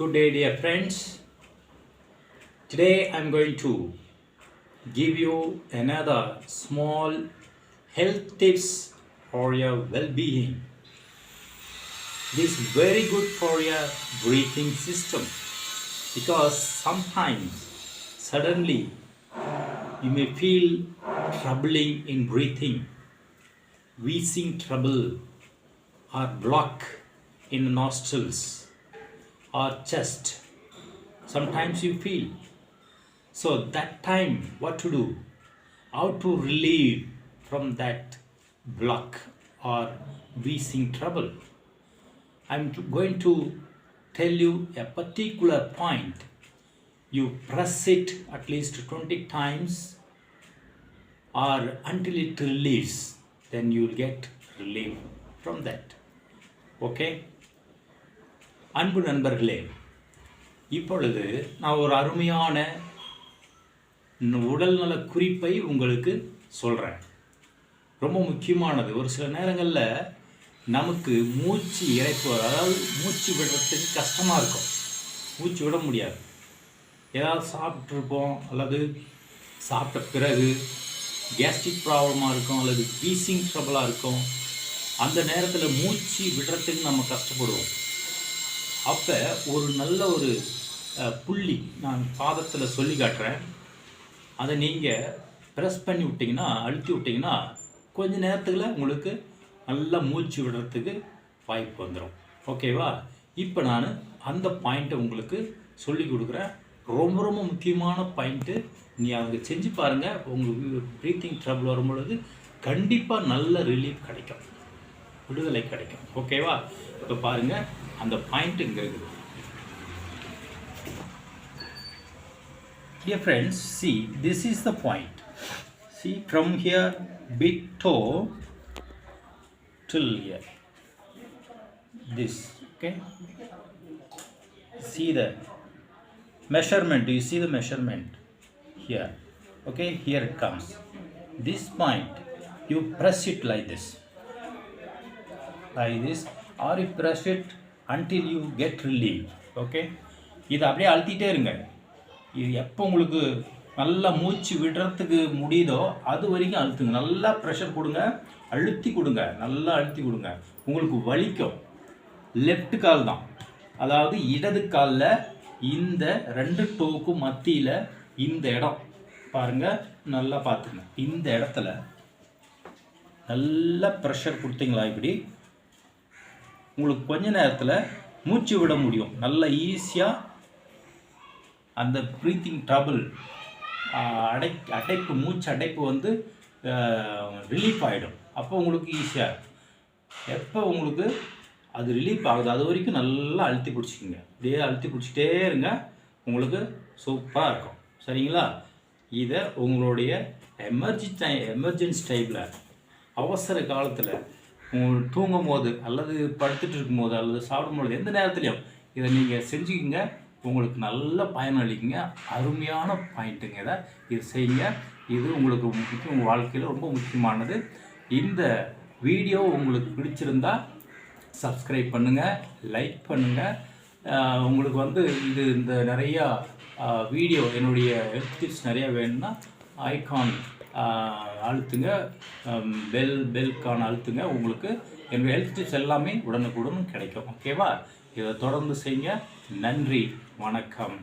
Good day, dear friends. Today I'm going to give you another small health tips for your well-being. This is very good for your breathing system because sometimes suddenly you may feel troubling in breathing, wheezing trouble or block in the nostrils or chest. Sometimes you feel. So that time, what to do? How to relieve from that block or wheezing trouble? I'm going to tell you a particular point. You press it at least 20 times or until it relieves, then you'll get relief from that. Okay? அன்பு நண்பர்களே, இப்பொழுது நான் ஒரு அருமையான உடல்நல குறிப்பை உங்களுக்கு சொல்கிறேன். ரொம்ப முக்கியமானது. ஒரு சில நேரங்களில் நமக்கு மூச்சு இறைப்பு, அதாவது மூச்சு விடுறதுக்கு கஷ்டமாக இருக்கும், மூச்சு விட முடியாது. ஏதாவது சாப்பிட்ருப்போம் அல்லது சாப்பிட்ட பிறகு கேஸ்ட்ரிக் ப்ராப்ளமாக இருக்கும் அல்லது வீசிங் ட்ரபிளாக இருக்கும். அந்த நேரத்தில் மூச்சு விடுறதுக்கு நம்ம கஷ்டப்படுவோம். அப்போ ஒரு நல்ல ஒரு புள்ளி நான் பாதத்தில் சொல்லி காட்டுறேன். அதை நீங்கள் ப்ரெஸ் பண்ணி விட்டிங்கன்னா, அழுத்தி விட்டிங்கன்னா கொஞ்ச நேரத்தில் உங்களுக்கு நல்லா மூச்சு விடுறதுக்கு வாய்ப்பு வந்துடும். ஓகேவா? இப்போ நான் அந்த பாயிண்ட்டை உங்களுக்கு சொல்லி கொடுக்குறேன். ரொம்ப ரொம்ப முக்கியமான பாயிண்ட்டு. நீ அவங்க செஞ்சு பாருங்கள். உங்கள் ப்ரீத்திங் ட்ரபிள் வரும்பொழுது கண்டிப்பாக நல்ல ரிலீஃப் கிடைக்கும், விடுதலை கிடைக்கும். ஓகேவா? இப்போ பாருங்கள், அந்த பாயிண்ட் இங்கே இருக்குது. Dear friends, see, this is the point. See, from here, big toe till here. This, okay? See the measurement. Do you see the measurement here? Okay, here it comes. This point, you press it like this, or you press it until you get relief. Okay? இதை அப்படியே அழுத்திட்டே இருங்க. இது எப்போ உங்களுக்கு நல்லா மூச்சு விடுறதுக்கு முடியுதோ அது வரைக்கும் அழுத்துங்க. நல்லா ப்ரெஷர் கொடுங்க, அழுத்தி கொடுங்க, நல்லா அழுத்தி கொடுங்க. உங்களுக்கு வலிக்கும். லெஃப்ட் கால் தான், அதாவது இடது காலில் இந்த ரெண்டு டோக்கும் மத்தியில் இந்த இடம் பாருங்கள், நல்லா பார்த்துங்க. இந்த இடத்துல நல்லா ப்ரெஷர் கொடுத்தீங்களா இப்படி, உங்களுக்கு கொஞ்ச நேரத்தில் மூச்சு விட முடியும். நல்லா ஈஸியாக அந்த ப்ரீத்திங் ட்ரபிள், அடைப்பு, மூச்சு அடைப்பு வந்து ரிலீஃப் ஆகிடும். அப்போ உங்களுக்கு ஈஸியாக இருக்கும். எப்போ உங்களுக்கு அது ரிலீஃப் ஆகுது அது வரைக்கும் நல்லா அழுத்தி பிடிச்சிக்கிங்க. இதே அழுத்தி பிடிச்சிட்டே இருங்க, உங்களுக்கு சூப்பராக இருக்கும். சரிங்களா? இதை உங்களுடைய எமர்ஜென்சி டைமில், அவசர காலத்தில், உங்களுக்கு தூங்கும் போது அல்லது படுத்துட்டு இருக்கும்போது அல்லது சாப்பிடும்போது எந்த நேரத்துலையும் இதை நீங்கள் செஞ்சுக்கிங்க. உங்களுக்கு நல்ல பயனளிக்குங்க. அருமையான பாயிண்ட்டுங்க. இது செய்யுங்க. இது உங்களுக்கு முக்கியம், உங்கள் வாழ்க்கையில் ரொம்ப முக்கியமானது. இந்த வீடியோ உங்களுக்கு பிடிச்சிருந்தா சப்ஸ்கிரைப் பண்ணுங்கள், லைக் பண்ணுங்கள். உங்களுக்கு வந்து இது இந்த நிறையா வீடியோ, என்னுடைய ஹெல்த் டிப்ஸ் நிறையா வேணும்னா ஐகான் அழுத்துங்க, பெல்கான் அழுத்துங்க. உங்களுக்கு என்னுடைய ஹெல்த் டிப்ஸ் எல்லாமே உடனுக்குடன் கிடைக்கும். ஓகேவா? இதை தொடர்ந்து செய்யுங்க. நன்றி, வணக்கம்.